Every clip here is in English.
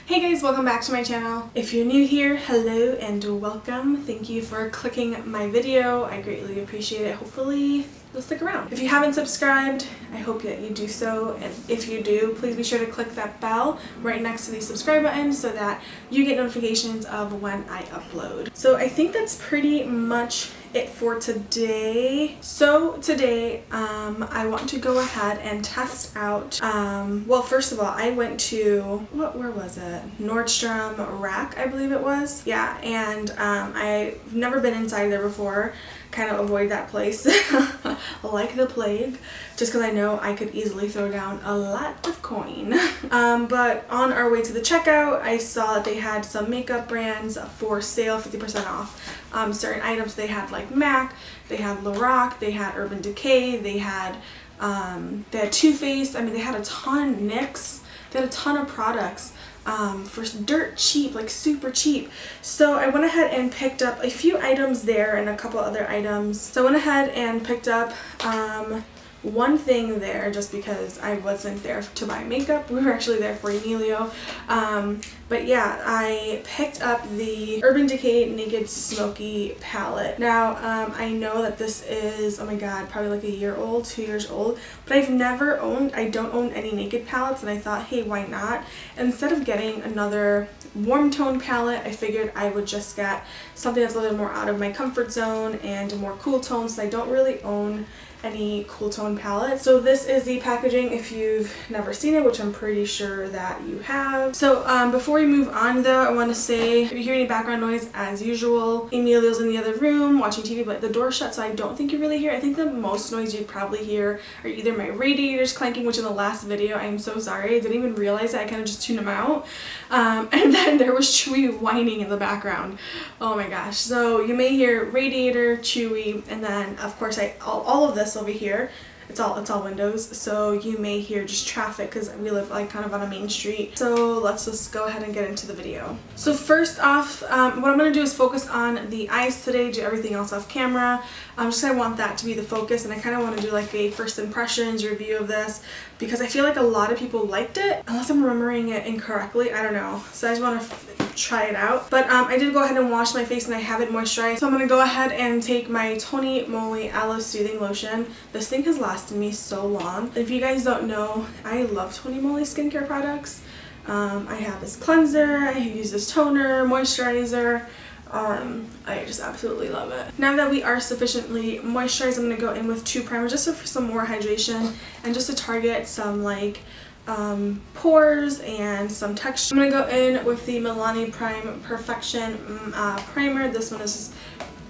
Hey guys, welcome back to my channel. If you're new here, hello and welcome. Thank you for clicking my video. I greatly appreciate it. Hopefully you'll stick around. If you haven't subscribed, I hope that you do so, and if you do, please be sure to click that bell right next to the subscribe button so that you get notifications of when I upload. So I think that's pretty much it for today. So today I want to go ahead and test out well, first of all, I went to where was it? Nordstrom Rack, I believe it was. Yeah, and I've never been inside there before. Kind of avoid that place like the plague, just because I know I could easily throw down a lot of coin. But on our way to the checkout, I saw that they had some makeup brands for sale, 50% off. Certain items they had, like MAC, they had Lorac, they had Urban Decay, they had Too Faced. I mean, they had a ton, NYX, they had a ton of products for dirt cheap, like super cheap. So I went ahead and picked up a few items there and a couple other items. So I went ahead and picked up one thing there just because I wasn't there to buy makeup. We were actually there for Emilio. But yeah, I picked up the Urban Decay Naked Smokey palette. Now, I know that this is, oh my god, probably like a year old, 2 years old, but I don't own any Naked palettes, and I thought, hey, why not? Instead of getting another warm tone palette, I figured I would just get something that's a little more out of my comfort zone and more cool tones. So I don't really own any cool tone palettes. So this is the packaging if you've never seen it, which I'm pretty sure that you have. So before we move on though, I want to say, if you hear any background noise, as usual, Emilio's in the other room watching TV, but the door's shut, so I don't think you really hear. I think the most noise you'd probably hear are either my radiators clanking, which in the last video, I'm so sorry, I didn't even realize that. I kind of just tuned them out. And then there was Chewy whining in the background. Oh my gosh. So you may hear radiator, Chewy, and then of course all of this over here, it's all windows, so you may hear just traffic because we live like kind of on a main street. So let's just go ahead and get into the video. So first off, what I'm going to do is focus on the eyes today, do everything else off camera. Just I want that to be the focus, and I kind of want to do like a first impressions review of this because I feel like a lot of people liked it, unless I'm remembering it incorrectly, I don't know. So I just want to try it out. But I did go ahead and wash my face and I have it moisturized. So I'm going to go ahead and take my Tony Moly Aloe Soothing Lotion. This thing has lasted me so long. If you guys don't know, I love Tony Moly skincare products. I have this cleanser, I use this toner, moisturizer. I just absolutely love it. Now that we are sufficiently moisturized, I'm going to go in with two primers just for some more hydration and just to target some like pores and some texture. I'm going to go in with the Milani Prime Perfection primer. This one is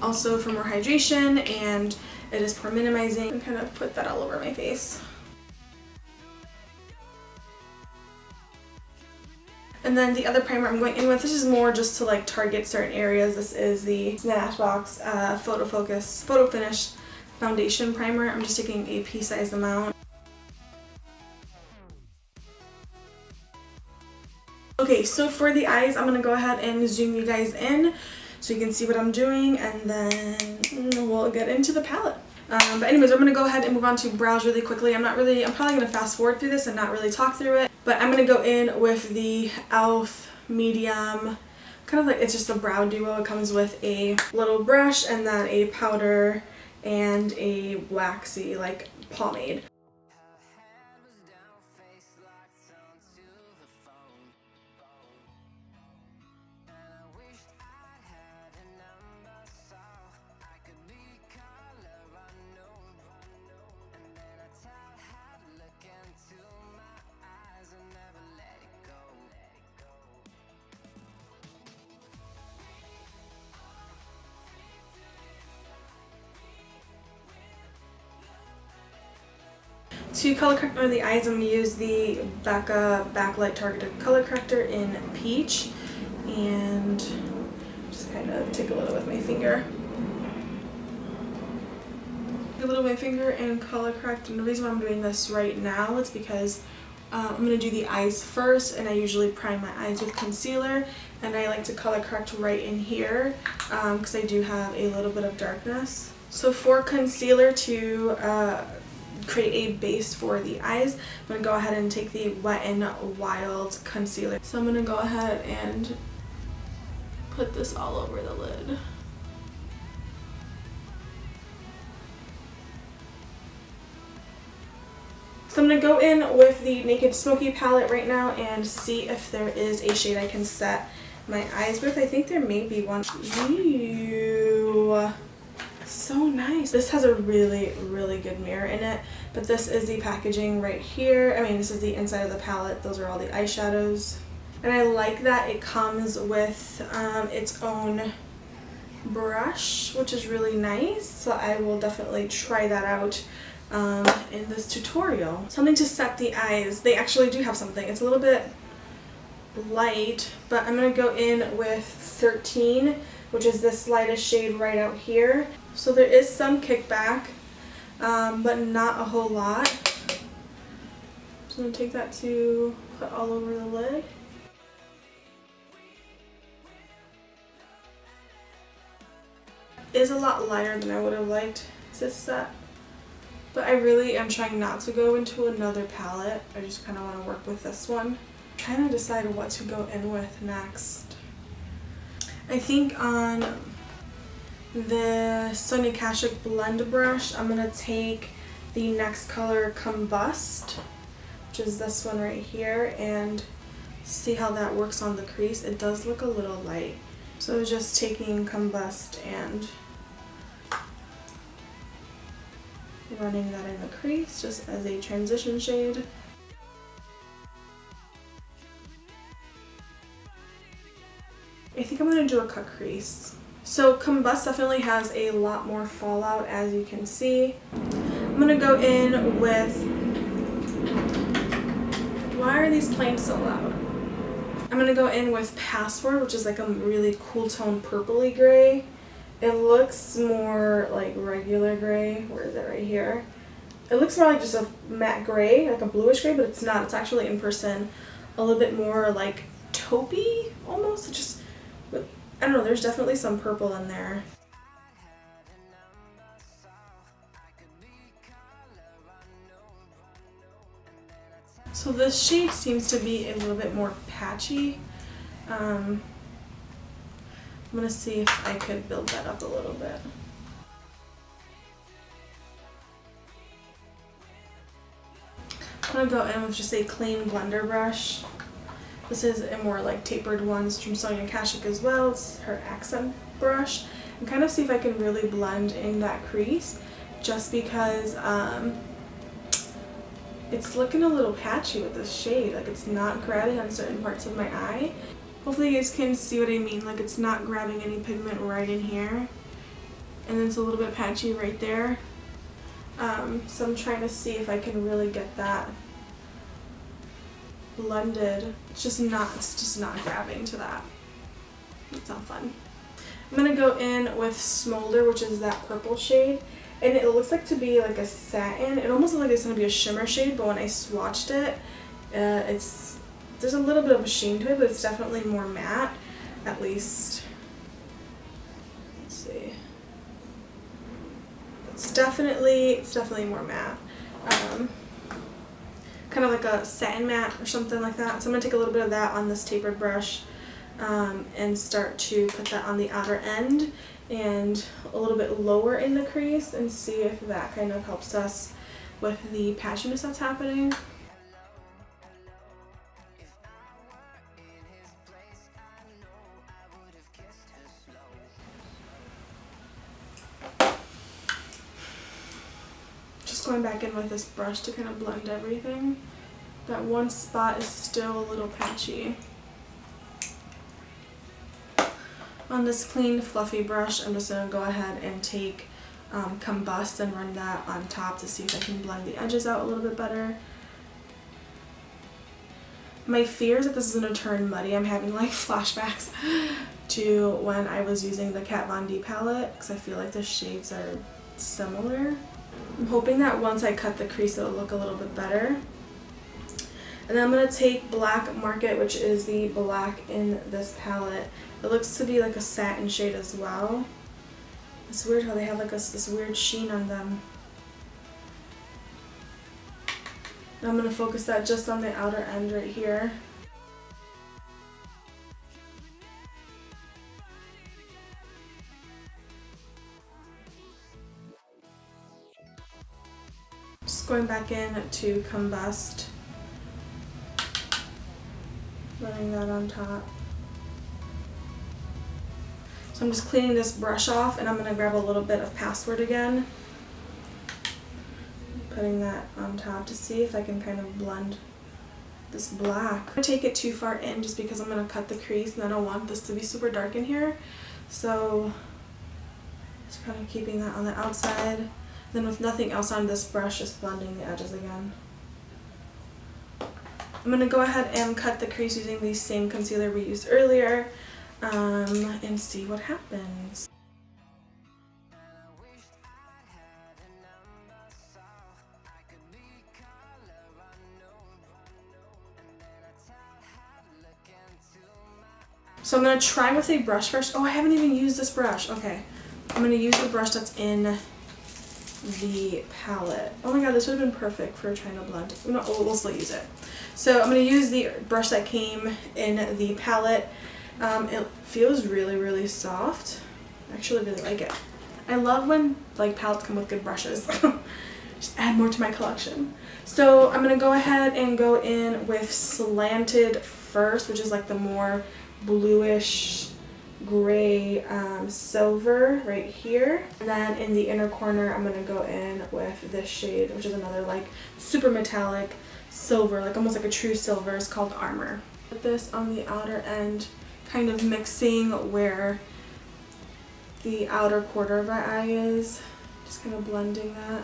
also for more hydration and it is pore minimizing, and kind of put that all over my face. And then the other primer I'm going in with, this is more just to like target certain areas. This is the Smashbox Photo Finish Foundation Primer. I'm just taking a pea-sized amount. Okay, so for the eyes, I'm going to go ahead and zoom you guys in so you can see what I'm doing, and then we'll get into the palette. But anyways, I'm going to go ahead and move on to brows really quickly. I'm probably going to fast forward through this and not really talk through it. But I'm going to go in with the e.l.f. medium, kind of like, it's just a brow duo. It comes with a little brush and then a powder and a waxy like pomade. To color correct under the eyes, I'm going to use the Becca Backlight Targeted Color Corrector in Peach, and just kind of take a little with my finger. Take a little with my finger and color correct, and the reason why I'm doing this right now is because I'm going to do the eyes first, and I usually prime my eyes with concealer, and I like to color correct right in here because I do have a little bit of darkness. So for concealer to create a base for the eyes, I'm going to go ahead and take the Wet n Wild concealer. So I'm going to go ahead and put this all over the lid. So I'm going to go in with the Naked Smokey palette right now and see if there is a shade I can set my eyes with. I think there may be one. Ew. So nice. This has a really, really good mirror in it, but this is the packaging right here. I mean, this is the inside of the palette. Those are all the eyeshadows. And I like that it comes with its own brush, which is really nice. So I will definitely try that out in this tutorial. Something to set the eyes. They actually do have something. It's a little bit light, but I'm going to go in with 13, which is this lightest shade right out here. So there is some kickback, but not a whole lot. So I'm going to take that to put all over the lid. It is a lot lighter than I would have liked this set, but I really am trying not to go into another palette. I just kind of want to work with this one. I'm trying to decide what to go in with next. I think on the Sonia Kashuk blend brush, I'm going to take the next color, Combust, which is this one right here, and see how that works on the crease. It does look a little light. So just taking Combust and running that in the crease just as a transition shade. I think I'm going to do a cut crease. So Combust definitely has a lot more fallout, as you can see. I'm going to go in with, why are these playing so loud? I'm going to go in with Password, which is like a really cool tone purpley gray. It looks more like regular gray. Where is it? Right here. It looks more like just a matte gray, like a bluish gray, but it's not. It's actually in person a little bit more like taupey almost. It just, I don't know, there's definitely some purple in there. So this shade seems to be a little bit more patchy. I'm going to see if I could build that up a little bit. I'm going to go in with just a clean blender brush. This is a more like tapered one. It's from Sonia Kashuk as well. It's her accent brush. And kind of see if I can really blend in that crease, just because it's looking a little patchy with this shade. Like it's not grabbing on certain parts of my eye. Hopefully you guys can see what I mean. Like it's not grabbing any pigment right in here. And then it's a little bit patchy right there. So I'm trying to see if I can really get that blended. It's just not grabbing to that. It's not fun. I'm going to go in with Smolder, which is that purple shade. And it looks like to be like a satin. It almost looks like it's going to be a shimmer shade, but when I swatched it, there's a little bit of a sheen to it, but it's definitely more matte, at least. Let's see. It's definitely more matte. Kind of like a satin matte or something like that. So I'm going to take a little bit of that on this tapered brush and start to put that on the outer end and a little bit lower in the crease and see if that kind of helps us with the patchiness that's happening. Just going back in with this brush to kind of blend everything. That one spot is still a little patchy. On this clean, fluffy brush, I'm just going to go ahead and take Combust and run that on top to see if I can blend the edges out a little bit better. My fear is that this is going to turn muddy. I'm having like flashbacks to when I was using the Kat Von D palette because I feel like the shades are similar. I'm hoping that once I cut the crease it'll look a little bit better. And then I'm going to take Black Market, which is the black in this palette. It looks to be like a satin shade as well. It's weird how they have like this weird sheen on them. And I'm going to focus that just on the outer end right here. Just going back in to Combust, running that on top. So I'm just cleaning this brush off, and I'm going to grab a little bit of Password again, putting that on top to see if I can kind of blend this black. I'm going to take it too far in just because I'm going to cut the crease and I don't want this to be super dark in here. So just kind of keeping that on the outside. Then with nothing else on this brush, just blending the edges again. I'm going to go ahead and cut the crease using the same concealer we used earlier, and see what happens. So I'm going to try with a brush first. Oh, I haven't even used this brush. Okay. I'm going to use the brush that's in the palette. Oh my god, this would have been perfect for trying to blend. No, we'll still use it. So I'm going to use the brush that came in the palette. It feels really, really soft. I actually really like it. I love when like palettes come with good brushes. Just add more to my collection. So I'm going to go ahead and go in with Slanted first, which is like the more bluish gray silver right here. And then in the inner corner I'm going to go in with this shade, which is another like super metallic silver, like almost like a true silver. It's called Armor. Put this on the outer end, kind of mixing where the outer quarter of our eye is, just kind of blending that.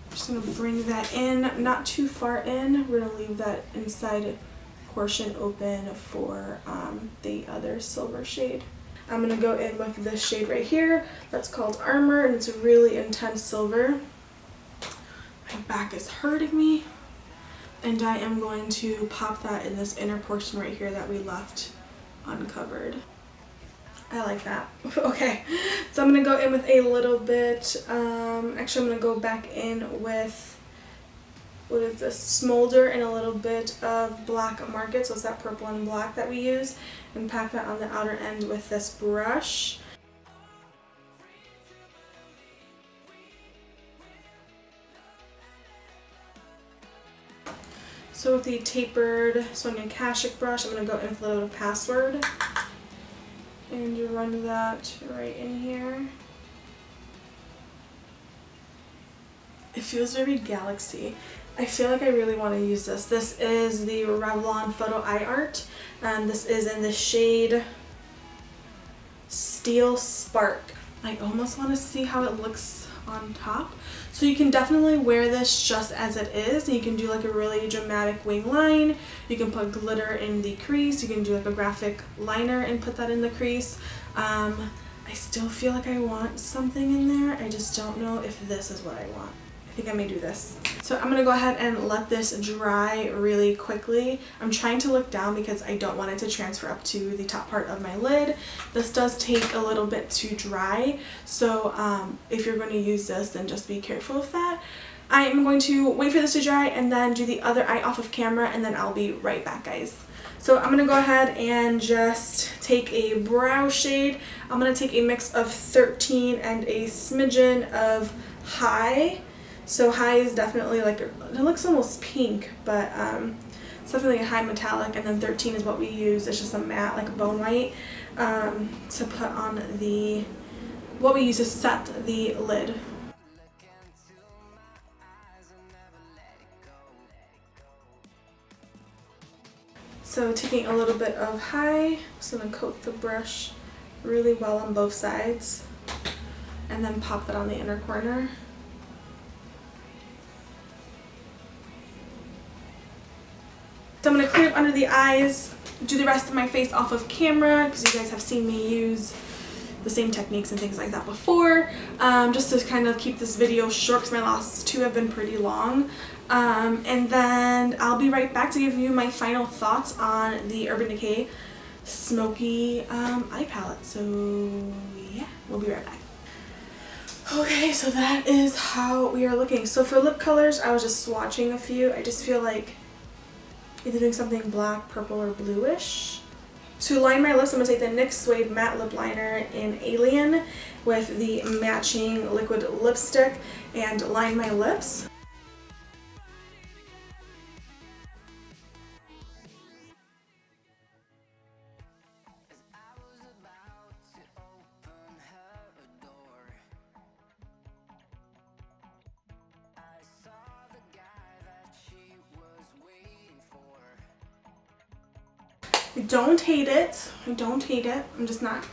Just going to bring that in, not too far in. We're going to leave that inside portion open for the other silver shade. I'm going to go in with this shade right here that's called Armor, and it's a really intense silver. My back is hurting me, and I am going to pop that in this inner portion right here that we left uncovered. I like that. Okay, so I'm going to go in with a little bit, actually I'm going to go back in with, what is this, Smolder, and a little bit of Black Market, so it's that purple and black that we use, and pack that on the outer end with this brush. So with the tapered Sonia Kashuk brush, I'm going to go in with a little bit of Password. And you run that right in here. It feels very Galaxy. I feel like I really want to use this. This is the Revlon Photo Eye Art, and this is in the shade Steel Spark. I almost want to see how it looks on top. So you can definitely wear this just as it is. You can do like a really dramatic wing line. You can put glitter in the crease. You can do like a graphic liner and put that in the crease. I still feel like I want something in there. I just don't know if this is what I want. I think I may do this. So I'm going to go ahead and let this dry really quickly. I'm trying to look down because I don't want it to transfer up to the top part of my lid. This does take a little bit to dry, so if you're going to use this, then just be careful of that. I am going to wait for this to dry and then do the other eye off of camera, and then I'll be right back, guys. So I'm going to go ahead and just take a brow shade. I'm going to take a mix of 13 and a smidgen of High. So High is definitely like, it looks almost pink, but it's definitely a high metallic, and then 13 is what we use. It's just a matte, like a bone white, to put on the, what we use to set the lid. So taking a little bit of High, just going to coat the brush really well on both sides, and then pop that on the inner corner. So I'm going to clear up under the eyes, do the rest of my face off of camera because you guys have seen me use the same techniques and things like that before, just to kind of keep this video short because my last two have been pretty long. And then I'll be right back to give you my final thoughts on the Urban Decay Smokey eye palette. So yeah, we'll be right back. Okay, so that is how we are looking. So for lip colors, I was just swatching a few. I just feel like either doing something black, purple, or bluish. To line my lips, I'm going to take the NYX Suede Matte Lip Liner in Alien with the matching liquid lipstick and line my lips. I don't hate it. I don't hate it. I'm just not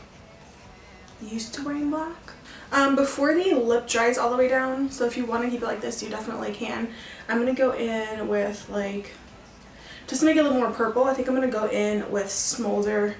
used to wearing black. Before the lip dries all the way down, so if you want to keep it like this, you definitely can. I'm going to go in with, like, just to make it a little more purple, I think I'm going to go in with Smolder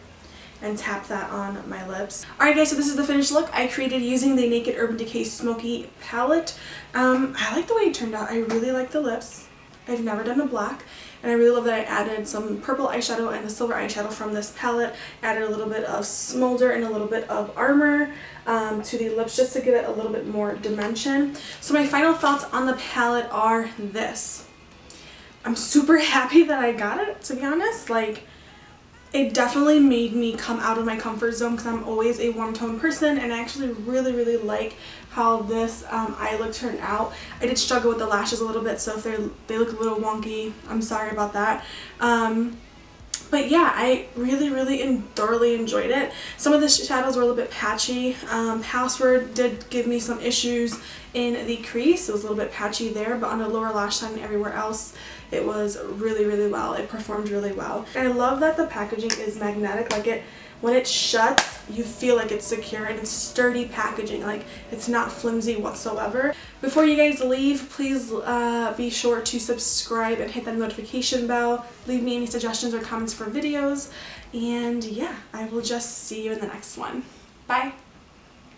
and tap that on my lips. Alright guys, so this is the finished look I created using the Naked Urban Decay Smoky palette. I like the way it turned out. I really like the lips. I've never done a black, and I really love that I added some purple eyeshadow and the silver eyeshadow from this palette. Added a little bit of Smolder and a little bit of Armor to the lips just to give it a little bit more dimension. So my final thoughts on the palette are this. I'm super happy that I got it, to be honest. Like, it definitely made me come out of my comfort zone because I'm always a warm tone person, and I actually really like how this eye look turned out. I did struggle with the lashes a little bit, so if they look a little wonky, I'm sorry about that. But yeah, I really and thoroughly enjoyed it. Some of the shadows were a little bit patchy. Password did give me some issues in the crease. It was a little bit patchy there, but on the lower lash line and everywhere else, it was really well. It performed really well. And I love that the packaging is magnetic. Like, when it shuts, you feel like it's secure and it's sturdy packaging. Like, it's not flimsy whatsoever. Before you guys leave, please be sure to subscribe and hit that notification bell. Leave me any suggestions or comments for videos. And yeah, I will just see you in the next one. Bye.